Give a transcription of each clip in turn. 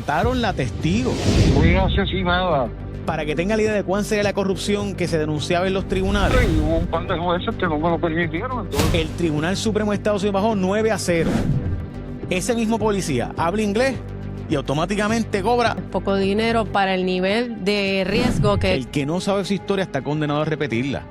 mataron la testigo. Fue asesinada. Para que tenga la idea de cuán sería la corrupción que se denunciaba en los tribunales. Y hubo un par de jueces que no me lo permitieron. Entonces, El Tribunal Supremo de Estados Unidos bajó 9-0. Ese mismo policía habla inglés y automáticamente cobra. Poco dinero para el nivel de riesgo que... El que no sabe su historia está condenado a repetirla.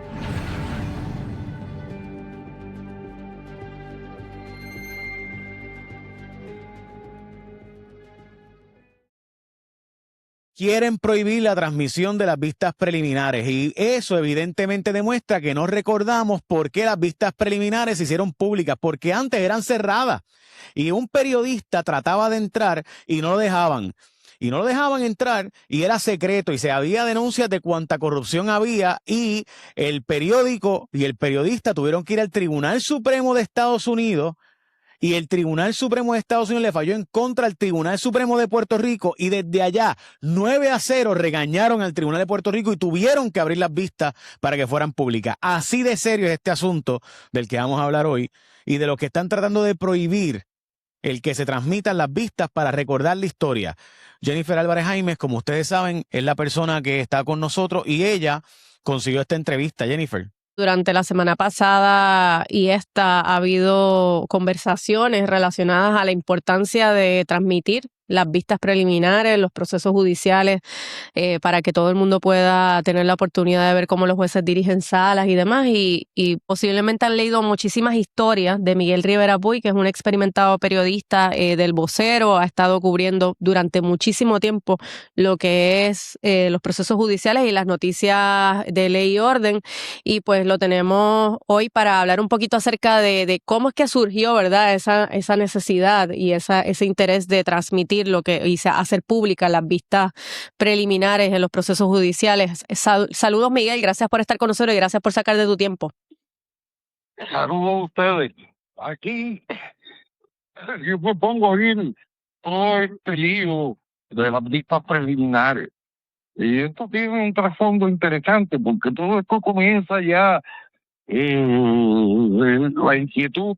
Quieren prohibir la transmisión de las vistas preliminares y eso evidentemente demuestra que no recordamos por qué las vistas preliminares se hicieron públicas, porque antes eran cerradas y un periodista trataba de entrar y no lo dejaban. Y no lo dejaban entrar y era secreto y se había denuncias de cuánta corrupción había y el periódico y el periodista tuvieron que ir al Tribunal Supremo de Estados Unidos. Y el Tribunal Supremo de Estados Unidos le falló en contra al Tribunal Supremo de Puerto Rico y desde allá 9-0 regañaron al Tribunal de Puerto Rico y tuvieron que abrir las vistas para que fueran públicas. Así de serio es este asunto del que vamos a hablar hoy y de lo que están tratando de prohibir el que se transmitan las vistas para recordar la historia. Jennifer Álvarez Jaimes, como ustedes saben, es la persona que está con nosotros y ella consiguió esta entrevista. Jennifer. Durante la semana pasada y esta ha habido conversaciones relacionadas a la importancia de transmitir las vistas preliminares, los procesos judiciales, para que todo el mundo pueda tener la oportunidad de ver cómo los jueces dirigen salas y demás. Y posiblemente han leído muchísimas historias de Miguel Rivera Puig, que es un experimentado periodista del Vocero, ha estado cubriendo durante muchísimo tiempo lo que es los procesos judiciales y las noticias de ley y orden. Y pues lo tenemos hoy para hablar un poquito acerca de cómo es que surgió, ¿verdad?, esa necesidad y ese interés de transmitir lo que y hacer públicas las vistas preliminares en los procesos judiciales. Saludos, Miguel, gracias por estar con nosotros y gracias por sacar de tu tiempo. saludos a ustedes. Aquí yo me pongo a oír todo este lío de las vistas preliminares. Y esto tiene un trasfondo interesante porque todo esto comienza ya la inquietud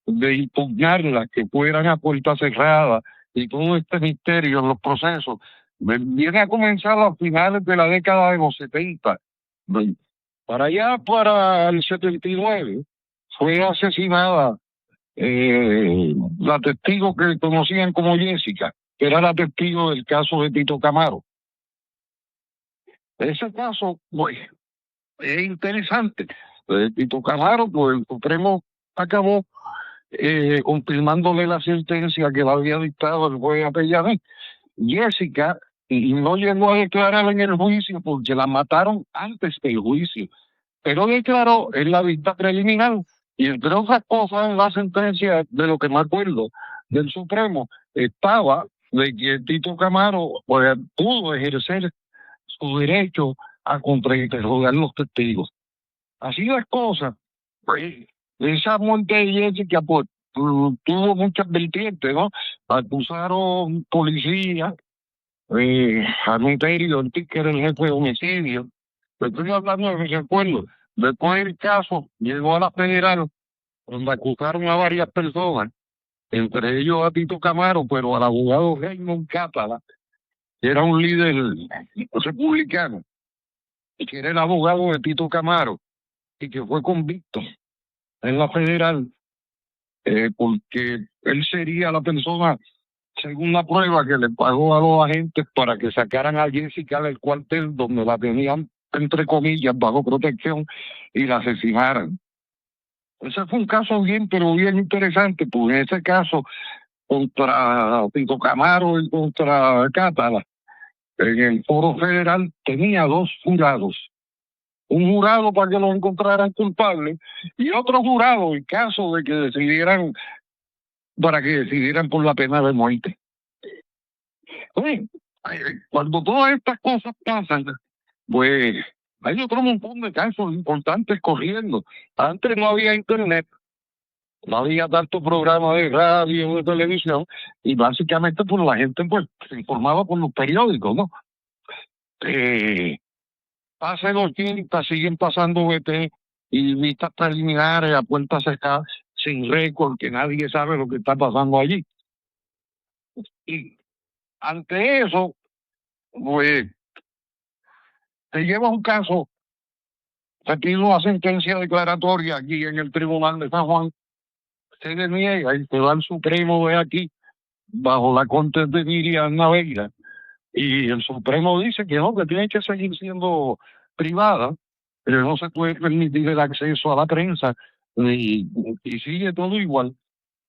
de impugnarlas, que fueran a puerta cerrada y todo este misterio en los procesos. Viene a comenzar a finales de la década de los 70. Para allá, para el 79, fue asesinada la testigo que conocían como Jessica, que era la testigo del caso de Tito Camaro. Ese caso, pues, es interesante. Tito Camaro, pues el Supremo acabó confirmándole la sentencia que le había dictado el juez Apellané. Jessica y no llegó a declarar en el juicio porque la mataron antes del juicio, pero declaró en la vista preliminar y entre otras cosas en la sentencia, de lo que me acuerdo del Supremo, estaba de que Tito Camaro pues, pudo ejercer su derecho a contrainterrogar los testigos. Así las cosas, pues, esa muerte de Jessica pues, tuvo muchas vertientes, ¿no? Acusaron policía, a Meterio Ortiz, que era el jefe de homicidio. Estoy hablando de mis recuerdos. Después el caso llegó a la federal, donde acusaron a varias personas, entre ellos a Tito Camaro, pero al abogado Raymond Catala, que era un líder republicano, que era el abogado de Tito Camaro, y que fue convicto en la federal, porque él sería la persona, según la prueba, que le pagó a los agentes para que sacaran a Jessica del cuartel donde la tenían, entre comillas, bajo protección y la asesinaran. Ese fue un caso bien, pero bien interesante, porque en ese caso, contra Tito Camaro y contra Catala, en el foro federal tenía dos jurados. Un jurado para que lo encontraran culpable y otro jurado en caso de que decidieran, para que decidieran por la pena de muerte. Oye, cuando todas estas cosas pasan, pues hay otro montón de casos importantes corriendo. Antes no había internet, no había tanto programa de radio, de televisión, y básicamente pues la gente pues se informaba por los periódicos, ¿no? Hace 80 siguen pasando VT y vistas preliminares a puertas cerradas sin récord, que nadie sabe lo que está pasando allí. Y ante eso, pues, te lleva un caso, se pide una sentencia declaratoria aquí en el Tribunal de San Juan, se le niega y se va al Supremo de aquí, bajo la corte de Miriam Naveira, y el Supremo dice que no, que tiene que seguir siendo privada, pero no se puede permitir el acceso a la prensa, y sigue todo igual.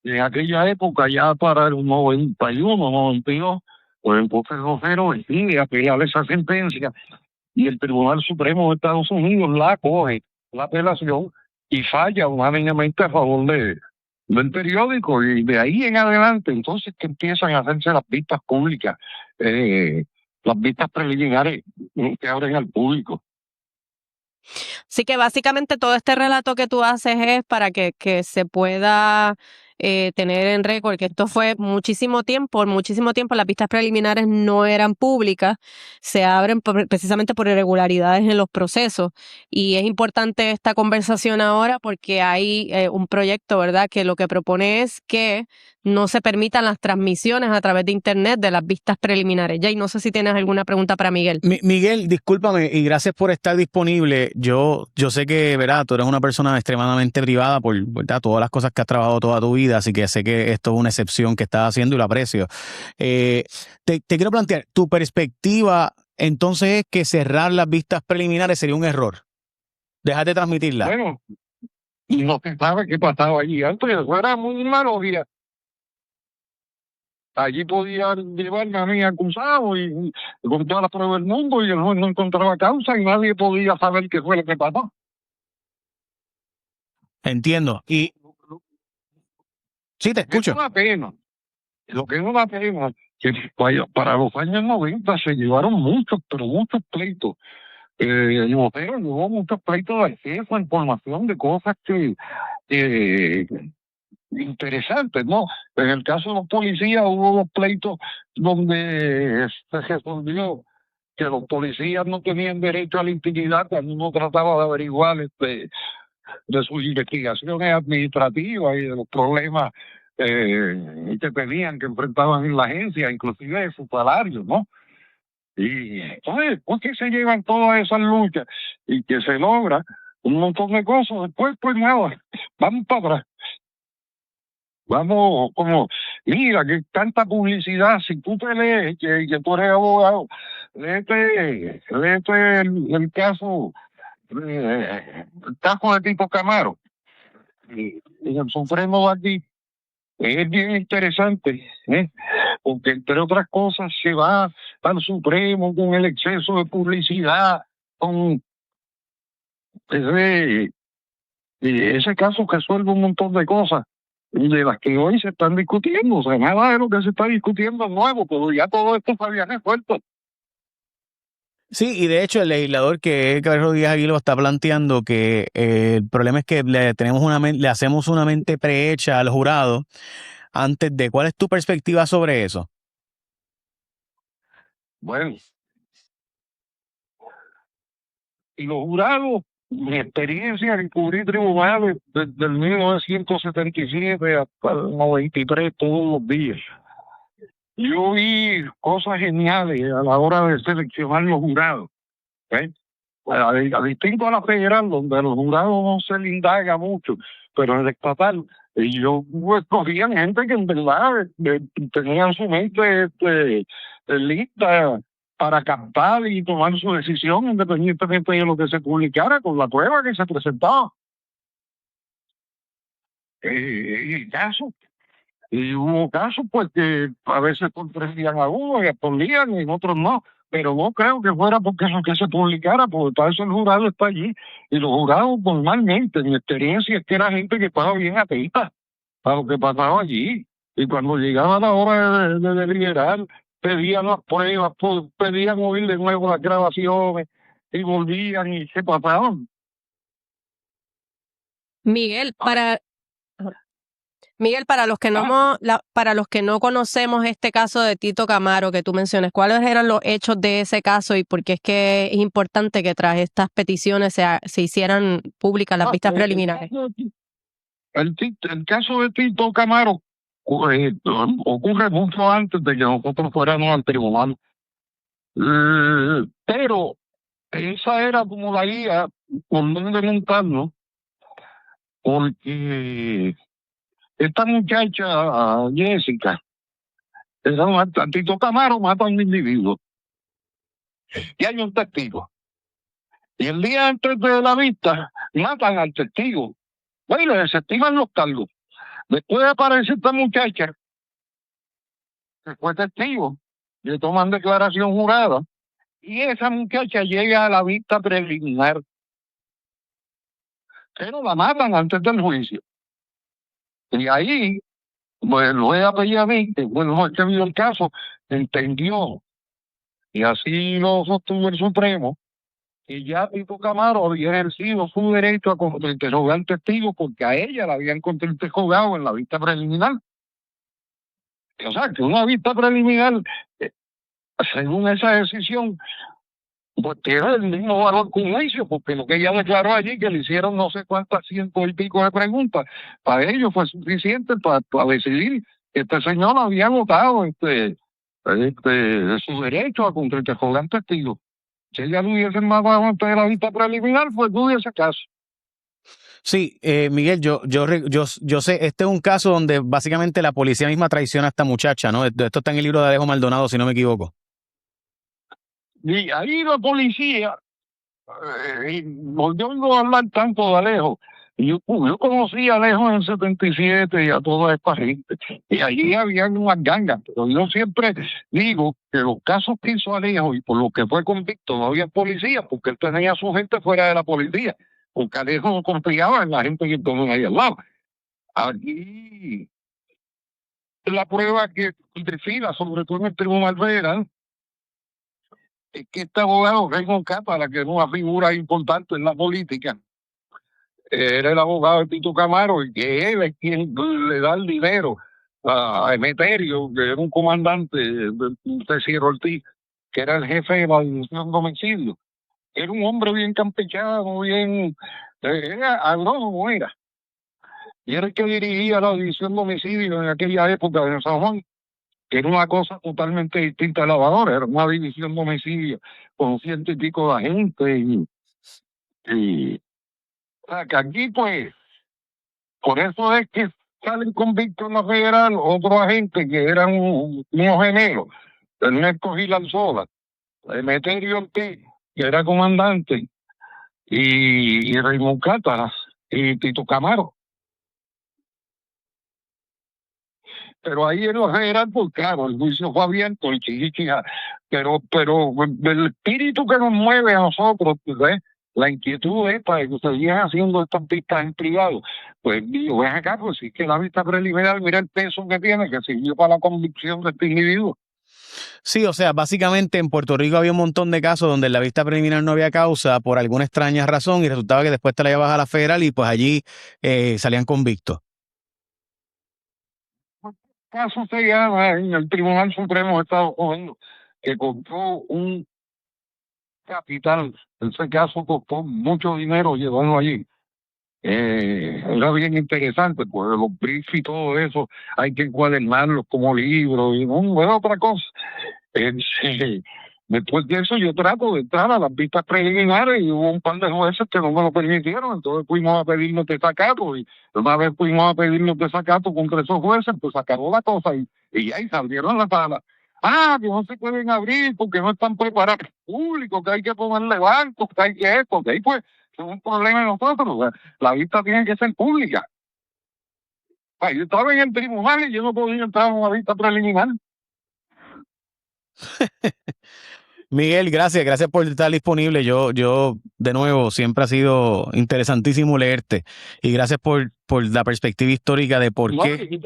En aquella época, ya para el 91, 92, pues entonces Rosero decide apelar esa sentencia y el Tribunal Supremo de Estados Unidos la acoge, la apelación, y falla unánimemente a favor del periódico, y de ahí en adelante entonces que empiezan a hacerse las vistas públicas, las vistas preliminares que abren al público. Así que básicamente todo este relato que tú haces es para que se pueda tener en récord que esto fue muchísimo tiempo las vistas preliminares no eran públicas, se abren precisamente por irregularidades en los procesos, y es importante esta conversación ahora porque hay un proyecto, ¿verdad?, que lo que propone es que no se permitan las transmisiones a través de internet de las vistas preliminares. Jay, no sé si tienes alguna pregunta para Miguel. Miguel, discúlpame y gracias por estar disponible. Yo sé que, ¿verdad?, tú eres una persona extremadamente privada por, ¿verdad?, todas las cosas que has trabajado toda tu vida, así que sé que esto es una excepción que estás haciendo y lo aprecio. Te quiero plantear, tu perspectiva entonces es que cerrar las vistas preliminares sería un error. Dejar de transmitirlas. Bueno, no se sabe qué pasaba allí antes, era muy malo. Allí podían llevarme a mí acusado y con todas las pruebas del mundo, y el juez no encontraba causa y nadie podía saber qué fue lo que pasó. Entiendo. Y sí, te escucho. Es una pena. Lo que es una pena, que para los años 90 se llevaron muchos, pero muchos pleitos. Otero llevó muchos pleitos de acceso a información de cosas que interesantes, ¿no? En el caso de los policías hubo dos pleitos donde se resolvió que los policías no tenían derecho a la intimidad cuando uno trataba de averiguar de sus investigaciones administrativas y de los problemas que tenían, que enfrentaban en la agencia, inclusive de sus salarios, ¿no? Y entonces, ¿por qué se llevan todas esas luchas y que se logra un montón de cosas? Después, pues nada, vamos para atrás. Vamos, como, mira, que tanta publicidad, si tú te lees, que tú eres abogado, léete el caso de Tito Camaro, y el Supremo de aquí. Es bien interesante, porque entre otras cosas se va al Supremo con el exceso de publicidad, con ese caso resuelve un montón de cosas de las que hoy se están discutiendo. O sea, nada de lo que se está discutiendo es nuevo, pero ya todo esto se había resuelto. Sí, y de hecho el legislador que es Gabriel Rodríguez Aguiló está planteando que el problema es que le hacemos una mente prehecha al jurado antes de. ¿Cuál es tu perspectiva sobre eso? Bueno, y los jurados, mi experiencia en cubrir tribunales desde el 1977 hasta el 93, todos los días, yo vi cosas geniales a la hora de seleccionar los jurados. A distinto a la federal, donde los jurados no se le indaga mucho, pero en el estatal, yo escogían gente que en verdad tenían su mente lista para captar y tomar su decisión independientemente de lo que se publicara con la prueba que se presentaba. Y hubo casos pues que a veces comprendían a uno y respondían y en otros no, pero no creo que fuera porque eso que se publicara, porque para eso el jurado está allí, y los jurados normalmente, en mi experiencia, es que era gente que estaba bien atenta a lo que pasaba allí, y cuando llegaba la hora de deliberar, pedían las pruebas, pedían oír de nuevo las grabaciones, y volvían y se pasaban. Miguel, para los que para los que no conocemos este caso de Tito Camaro que tú mencionas, ¿cuáles eran los hechos de ese caso y por qué es que es importante que tras estas peticiones se hicieran públicas las vistas preliminares? El caso de Tito Camaro ocurre mucho antes de que nosotros fuéramos al tribunal. Pero esa era como la guía por donde montarnos, porque esta muchacha, Jessica, Tito Camaro mata a un individuo y hay un testigo. Y el día antes de la vista, matan al testigo. Bueno, le desestiman los cargos. Después aparece esta muchacha, que fue testigo, le toman declaración jurada, y esa muchacha llega a la vista preliminar. Pero la matan antes del juicio. Y ahí, pues, lo he apellido, bueno, el que vio el caso, entendió, y así lo sostuvo el Supremo, que ya Tito Camaro había ejercido su derecho a contrainterrogar al testigo porque a ella la habían contrainterrogado en la vista preliminar. O sea, que una vista preliminar, según esa decisión, pues tiene el mismo valor que un juicio, porque lo que ella declaró allí, que le hicieron no sé cuántas cientos y pico de preguntas, para ellos fue suficiente para decidir que este señor había votado su derecho a contrainterrogar al testigo. Si ella no hubiese matado antes de la vista preliminar, pues no hubiese caso. Sí, Miguel, yo sé, este es un caso donde básicamente la policía misma traiciona a esta muchacha, ¿no? Esto está en el libro de Alejo Maldonado, si no me equivoco. Y ahí la policía, volviendo a hablar tanto de Alejo, yo conocí a Alejo en el 77 y a toda esta gente, y allí había unas gangas, pero yo siempre digo que los casos que hizo Alejo y por los que fue convicto no había policía, porque él tenía a su gente fuera de la policía, porque Alejo no confiaba en la gente que tenía ahí al lado. Aquí la prueba que defina, sobre todo en el Tribunal Federal, es que este abogado, Raymond Cápara, que es una figura importante en la política, era el abogado de Tito Camaro, y que él es quien le da el dinero a Emeterio, que era un comandante de Sierra Ortiz, que era el jefe de la división de homicidio. Era un hombre bien campechano, era agrónomo, era. Y era el que dirigía la división de homicidio en aquella época de San Juan, que era una cosa totalmente distinta a la lavadora, era una división de homicidio con 100 y pico de agentes, o sea, que aquí, pues, por eso es que salen convictos en la federal otros agentes que eran unos gemelos, Ernesto Gilanzola, Emeterio Ortiz, que era comandante, y Raymond Cátaras, y Tito Camaro. Pero ahí en lo general, pues claro, el juicio fue abierto, el chichichija, pero el espíritu que nos mueve a nosotros, ¿ves? La inquietud esta de que se sigan haciendo estas vistas en privado, pues digo, ven acá, pues sí que la vista preliminar, mira el peso que tiene, que sirvió para la convicción de este individuo. Sí, o sea, básicamente en Puerto Rico había un montón de casos donde en la vista preliminar no había causa por alguna extraña razón y resultaba que después te la llevabas a la federal y pues allí salían convictos. Caso se llama en el Tribunal Supremo de Estados Unidos, que costó un capital. Ese caso costó mucho dinero llevarlo allí. Era bien interesante, pues los briefs y todo eso hay que encuadernarlos como libros y no es otra cosa. Después de eso yo trato de entrar a las vistas preliminares y hubo un par de jueces que no me lo permitieron, entonces fuimos a pedirnos desacato y una vez fuimos a pedirnos desacato contra esos jueces, pues acabó la cosa y ahí salieron las palas. Que no se pueden abrir porque no están preparados públicos, que hay que ponerle bancos, que hay que esto, que ahí pues es un problema de nosotros, la vista tiene que ser pública. Yo estaba en el tribunal y yo no podía entrar a una vista preliminar. Miguel, gracias por estar disponible. Yo, de nuevo, siempre ha sido interesantísimo leerte y gracias por la perspectiva histórica de por qué.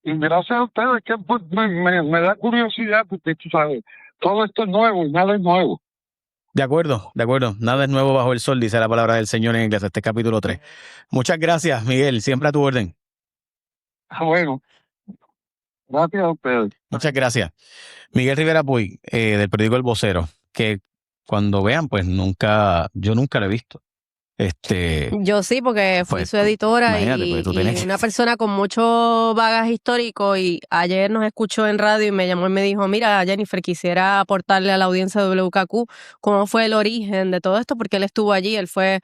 Y gracias a ustedes que pues, me da curiosidad porque tú sabes, todo esto es nuevo y nada es nuevo. De acuerdo. Nada es nuevo bajo el sol, dice la palabra del Señor en Eclesiastés capítulo 3. Muchas gracias, Miguel, siempre a tu orden. Bueno, gracias a ustedes. Muchas gracias. Miguel Rivera Puig, del periódico El Vocero, que cuando vean, pues yo nunca lo he visto. Yo sí, porque fui Pues, su editora imagínate, pues, tú tienes y que- una persona con mucho bagaje histórico, y ayer nos escuchó en radio y me llamó y me dijo, mira, Jennifer, quisiera aportarle a la audiencia de WKQ cómo fue el origen de todo esto, porque él estuvo allí, él fue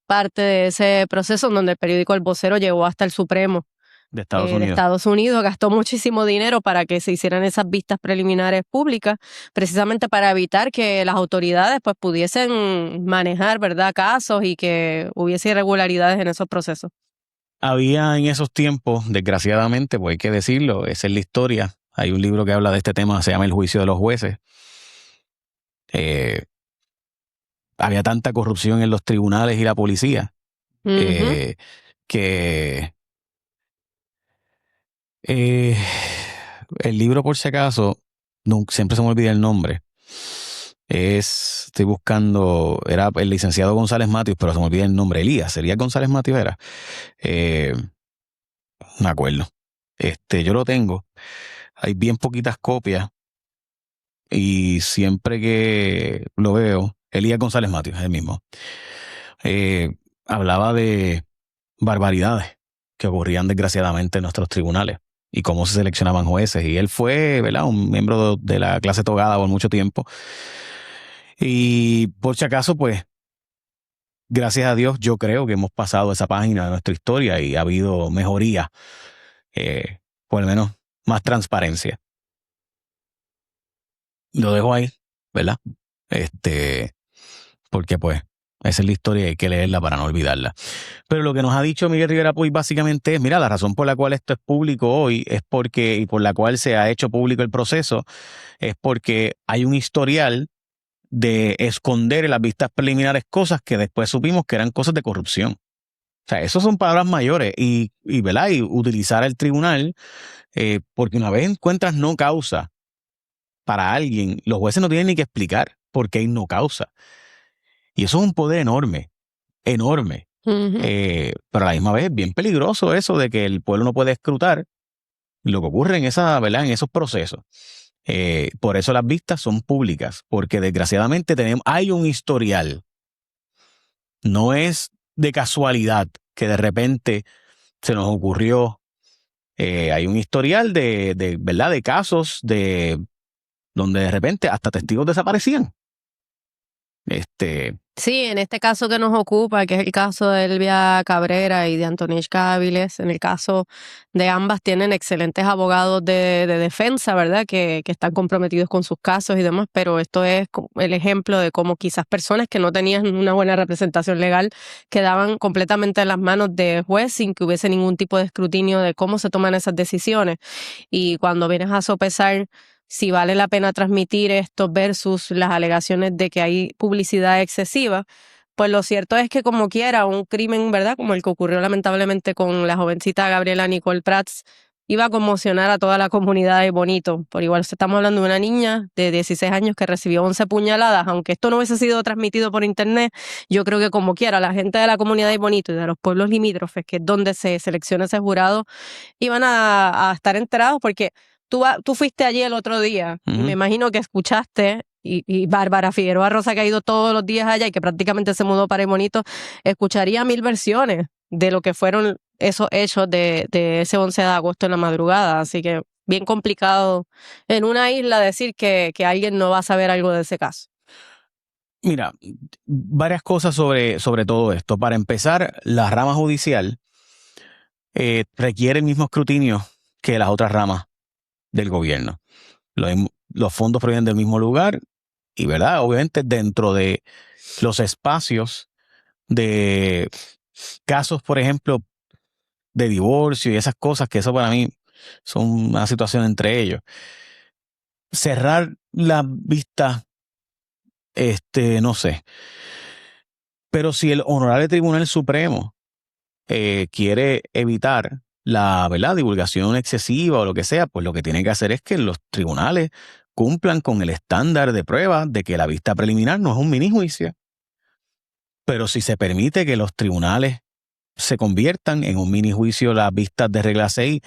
parte de ese proceso en donde el periódico El Vocero llegó hasta el Supremo de Estados de Unidos. Estados Unidos, gastó muchísimo dinero para que se hicieran esas vistas preliminares públicas, precisamente para evitar que las autoridades pues pudiesen manejar, ¿verdad?, casos y que hubiese irregularidades en esos procesos. Había en esos tiempos, desgraciadamente, pues hay que decirlo, esa es la historia. Hay un libro que habla de este tema, se llama El juicio de los jueces. Había tanta corrupción en los tribunales y la policía Ujú. que el libro, por si acaso, siempre se me olvida el nombre. Estoy buscando, era el licenciado González Matios, pero se me olvida el nombre. ¿Sería González Matios era? No me acuerdo. Yo lo tengo. Hay bien poquitas copias y siempre que lo veo, Elías González Matios, el mismo, hablaba de barbaridades que ocurrían desgraciadamente en nuestros tribunales y cómo se seleccionaban jueces. Y él fue, ¿verdad?, un miembro de la clase togada por mucho tiempo. Y por si acaso, pues, gracias a Dios, yo creo que hemos pasado esa página de nuestra historia y ha habido mejoría, por lo menos más transparencia. Lo dejo ahí, ¿verdad? Porque pues esa es la historia y hay que leerla para no olvidarla. Pero lo que nos ha dicho Miguel Rivera Puig básicamente es, mira, la razón por la cual esto es público hoy es porque, y por la cual se ha hecho público el proceso, es porque hay un historial de esconder en las vistas preliminares cosas que después supimos que eran cosas de corrupción. O sea, eso son palabras mayores ¿verdad? Y utilizar el tribunal, porque una vez encuentras no causa para alguien, los jueces no tienen ni que explicar por qué hay no causa. Y eso es un poder enorme, enorme. Ujú. Pero a la misma vez es bien peligroso eso de que el pueblo no puede escrutar lo que ocurre ¿verdad?, en esos procesos. Por eso las vistas son públicas, porque desgraciadamente hay un historial. No es de casualidad que de repente se nos ocurrió. Hay un historial ¿verdad?, de casos donde de repente hasta testigos desaparecían. Sí, en este caso que nos ocupa, que es el caso de Elvia Cabrera y de Antonieshka Áviles, en el caso de ambas tienen excelentes abogados de defensa, ¿verdad?, que están comprometidos con sus casos y demás, pero esto es el ejemplo de cómo quizás personas que no tenían una buena representación legal quedaban completamente en las manos de juez sin que hubiese ningún tipo de escrutinio de cómo se toman esas decisiones. Y cuando vienes a sopesar si vale la pena transmitir esto versus las alegaciones de que hay publicidad excesiva, pues lo cierto es que como quiera, un crimen, ¿verdad?, como el que ocurrió lamentablemente con la jovencita Gabriela Nicole Prats, iba a conmocionar a toda la comunidad de Bonito. Por igual estamos hablando de una niña de 16 años que recibió 11 puñaladas, aunque esto no hubiese sido transmitido por internet, yo creo que como quiera, la gente de la comunidad de Bonito y de los pueblos limítrofes, que es donde se selecciona ese jurado, iban a estar enterados porque tú fuiste allí el otro día y me imagino que escuchaste, y Bárbara Figueroa Rosa, que ha ido todos los días allá y que prácticamente se mudó para Bonito, escucharía 1000 versiones de lo que fueron esos hechos de ese 11 de agosto en la madrugada. Así que bien complicado en una isla decir que alguien no va a saber algo de ese caso. Mira, varias cosas sobre todo esto. Para empezar, la rama judicial requiere el mismo escrutinio que las otras ramas del gobierno. Los fondos provienen del mismo lugar y, ¿verdad?, obviamente dentro de los espacios de casos, por ejemplo, de divorcio y esas cosas, que eso para mí son una situación entre ellos. Cerrar la vista, no sé. Pero si el Honorable Tribunal Supremo quiere evitar la, ¿verdad?, divulgación excesiva o lo que sea, pues lo que tiene que hacer es que los tribunales cumplan con el estándar de prueba de que la vista preliminar no es un mini juicio. Pero si se permite que los tribunales se conviertan en un mini juicio las vistas de regla 6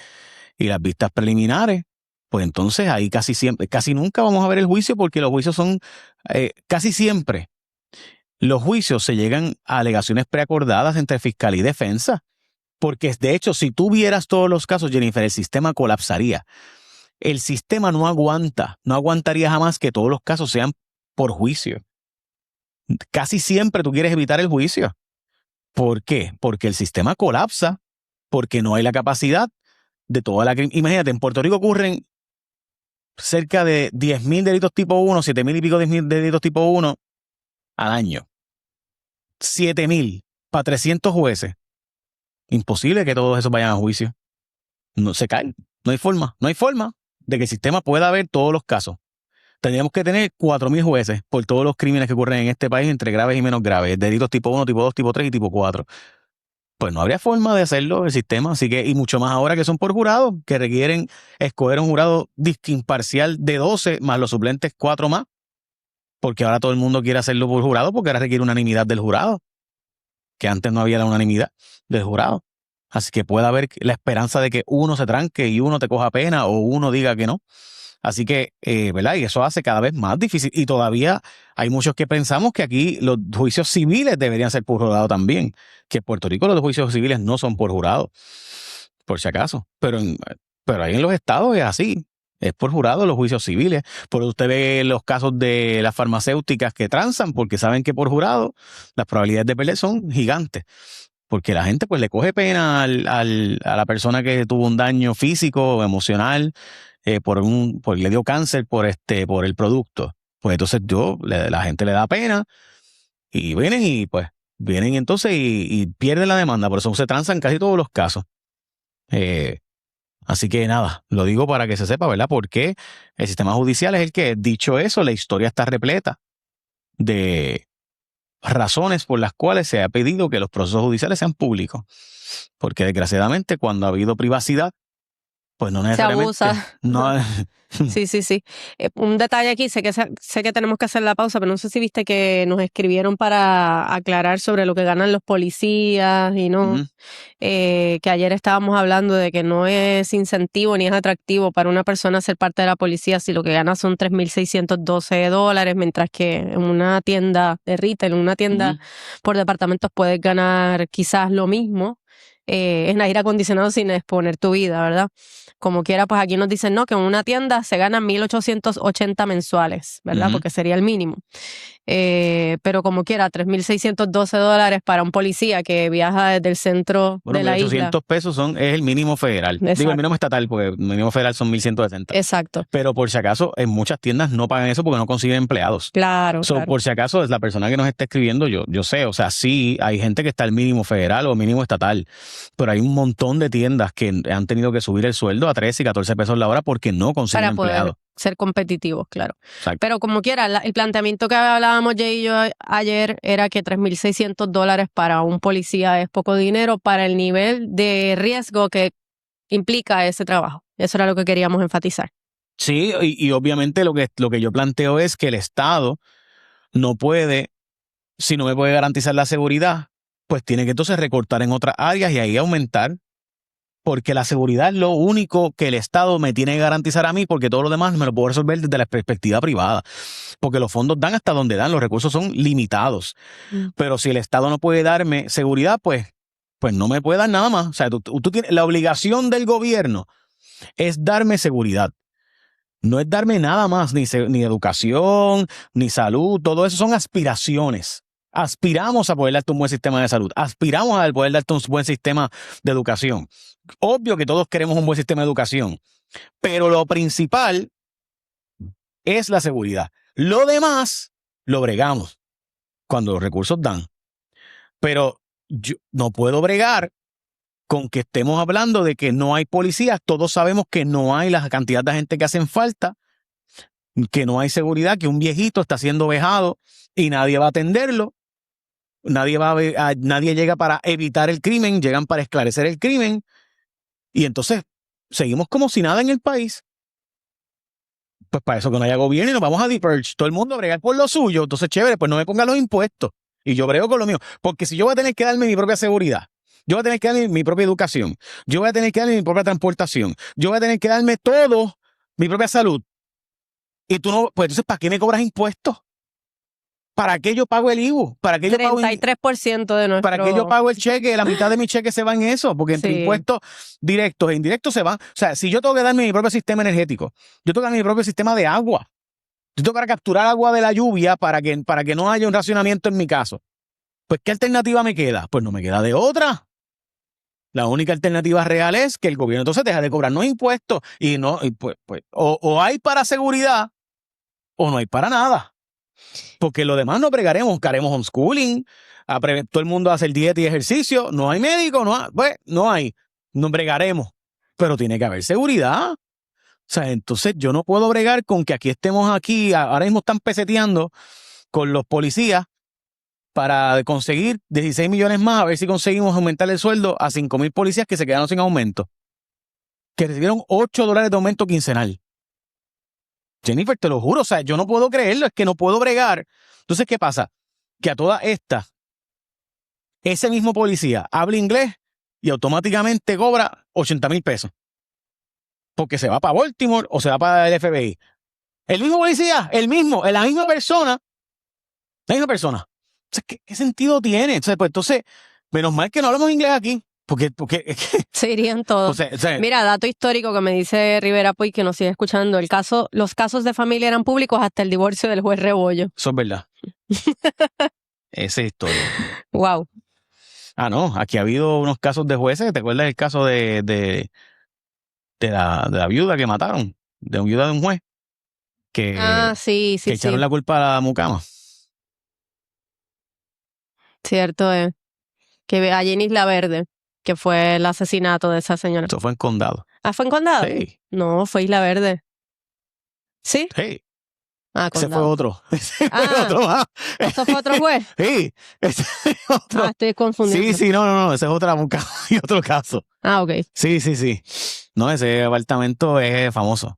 y las vistas preliminares, pues entonces ahí casi nunca vamos a ver el juicio, porque los juicios son casi siempre los juicios se llegan a alegaciones preacordadas entre fiscalía y defensa. Porque, de hecho, si tú vieras todos los casos, Jennifer, el sistema colapsaría. El sistema no aguantaría jamás que todos los casos sean por juicio. Casi siempre tú quieres evitar el juicio. ¿Por qué? Porque el sistema colapsa, porque no hay la capacidad de toda la... Imagínate, en Puerto Rico ocurren cerca de 10,000 delitos tipo 1, 7,000 y pico de delitos tipo 1 al año. 7,000 para 300 jueces. Imposible que todos esos vayan a juicio. No se caen. No hay forma de que el sistema pueda ver todos los casos. Tendríamos que tener 4,000 jueces por todos los crímenes que ocurren en este país, entre graves y menos graves, delitos tipo 1, tipo 2, tipo 3 y tipo 4. Pues no habría forma de hacerlo el sistema, así que, y mucho más ahora que son por jurado, que requieren escoger un jurado imparcial de 12, más los suplentes 4 más, porque ahora todo el mundo quiere hacerlo por jurado, porque ahora requiere unanimidad del jurado, que antes no había la unanimidad del jurado. Así que puede haber la esperanza de que uno se tranque y uno te coja pena o uno diga que no. Así que, ¿verdad? Y eso hace cada vez más difícil. Y todavía hay muchos que pensamos que aquí los juicios civiles deberían ser por jurado también. Que en Puerto Rico los juicios civiles no son por jurado, por si acaso. Pero ahí en los estados es así. Es por jurado los juicios civiles. Por eso usted ve los casos de las farmacéuticas que transan porque saben que por jurado las probabilidades de perder son gigantes. Porque la gente pues le coge pena a la persona que tuvo un daño físico o emocional, le dio cáncer por el producto. Pues entonces la gente le da pena y vienen entonces y pierden la demanda. Por eso se transan casi todos los casos. Así que nada, lo digo para que se sepa, ¿verdad? Porque el sistema judicial es el que, dicho eso, la historia está repleta de razones por las cuales se ha pedido que los procesos judiciales sean públicos. Porque desgraciadamente cuando ha habido privacidad, pues no necesariamente... Se abusa. No, Sí. Un detalle aquí, sé que tenemos que hacer la pausa, pero no sé si viste que nos escribieron para aclarar sobre lo que ganan los policías y no, Ujú. que ayer estábamos hablando de que no es incentivo ni es atractivo para una persona ser parte de la policía si lo que gana son $3,612, mientras que en una tienda de retail, en una tienda Ujú. por departamentos puedes ganar quizás lo mismo. En aire acondicionado sin exponer tu vida, ¿verdad? Como quiera, pues aquí nos dicen, no, que en una tienda se ganan 1,880 mensuales, ¿verdad? Ujú. Porque sería el mínimo. Pero como quiera, $3,612 para un policía que viaja desde el centro Bueno, de la isla. $1,800 es el mínimo federal. Digo, el Exacto. mínimo estatal, porque el mínimo federal son 1,160. Exacto. Pero por si acaso, en muchas tiendas no pagan eso porque no consiguen empleados. Claro. Por si acaso, es la persona que nos está escribiendo, yo sé, o sea, sí, hay gente que está al mínimo federal o mínimo estatal, pero hay un montón de tiendas que han tenido que subir el sueldo a 13 y 14 pesos la hora porque no consiguen Para poder empleados. ser competitivos, claro. Exacto. Pero como quiera, el planteamiento que hablábamos Jay y yo ayer era que $3,600 para un policía es poco dinero para el nivel de riesgo que implica ese trabajo. Eso era lo que queríamos enfatizar. Sí, y obviamente lo que yo planteo es que el Estado no puede, si no me puede garantizar la seguridad, pues tiene que entonces recortar en otras áreas y ahí aumentar, porque la seguridad es lo único que el Estado me tiene que garantizar a mí, porque todo lo demás me lo puedo resolver desde la perspectiva privada, porque los fondos dan hasta donde dan, los recursos son limitados. Pero si el Estado no puede darme seguridad, pues no me puede dar nada más. O sea, tú tienes, la obligación del gobierno es darme seguridad. No es darme nada más, ni educación, ni salud, todo eso son aspiraciones. Aspiramos a poder darte un buen sistema de salud, aspiramos a poder darte un buen sistema de educación. Obvio que todos queremos un buen sistema de educación, pero lo principal es la seguridad. Lo demás lo bregamos cuando los recursos dan. Pero yo no puedo bregar con que estemos hablando de que no hay policías. Todos sabemos que no hay la cantidad de gente que hacen falta, que no hay seguridad, que un viejito está siendo vejado y nadie va a atenderlo. Nadie llega para evitar el crimen, llegan para esclarecer el crimen. Y entonces seguimos como si nada en el país. Pues para eso que no haya gobierno y nos vamos a diverge. Todo el mundo a bregar por lo suyo. Entonces, chévere, pues no me pongan los impuestos. Y yo brego con lo mío. Porque si yo voy a tener que darme mi propia seguridad, yo voy a tener que darme mi propia educación, yo voy a tener que darme mi propia transportación, yo voy a tener que darme todo, mi propia salud. Y tú no, pues entonces, ¿para qué me cobras impuestos? ¿Para qué yo pago el IVU? ¿Para qué yo pago 33% de nuestro... ¿Para qué yo pago el cheque? La mitad de mi cheque se va en eso, porque entre Sí. impuestos directos e indirectos se van. O sea, si yo tengo que darme mi propio sistema energético, yo tengo que darme mi propio sistema de agua, yo tengo que capturar agua de la lluvia para que no haya un racionamiento en mi caso. Pues, ¿qué alternativa me queda? Pues no me queda de otra. La única alternativa real es que el gobierno entonces deja de cobrarnos impuestos o hay para seguridad o no hay para nada. Porque lo demás no bregaremos, haremos homeschooling, todo el mundo hace el dieta y ejercicio, no hay médico, no hay, no bregaremos, pero tiene que haber seguridad. O sea, entonces yo no puedo bregar con que estemos aquí, ahora mismo están peseteando con los policías para conseguir 16 millones más, a ver si conseguimos aumentar el sueldo a 5,000 policías que se quedaron sin aumento, que recibieron $8 de aumento quincenal. Jennifer, te lo juro, o sea, yo no puedo creerlo, es que no puedo bregar. Entonces, ¿qué pasa? Que a todas estas, ese mismo policía habla inglés y automáticamente cobra 80,000 pesos. Porque se va para Baltimore o se va para el FBI. El mismo policía, la misma persona. Entonces, ¿qué sentido tiene? Entonces, menos mal que no hablamos inglés aquí. Porque es que, Se irían todos. o sea, Mira, dato histórico que me dice Rivera Puig, que nos sigue escuchando. Los casos de familia eran públicos hasta el divorcio del juez Rebollo. eso es verdad. Esa es historia. Wow. Ah, no, aquí ha habido unos casos de jueces. ¿Te acuerdas del caso de la viuda que mataron? De una viuda de un juez. Sí. Que echaron la culpa a la mucama. Cierto es. Que allí en Isla Verde, que fue el asesinato de esa señora. Eso fue en Condado. ¿Ah, fue en Condado? Sí, No, fue Isla Verde. ¿Sí? sí. Ah, Ese fue Condado. otro. Ese fue Ah. otro más. ¿Eso fue otro juez? Sí, ese es otro. Estoy confundiendo. Sí, no, ese es otra mucama y otro caso. Ah, ok. Sí. No, ese apartamento es famoso.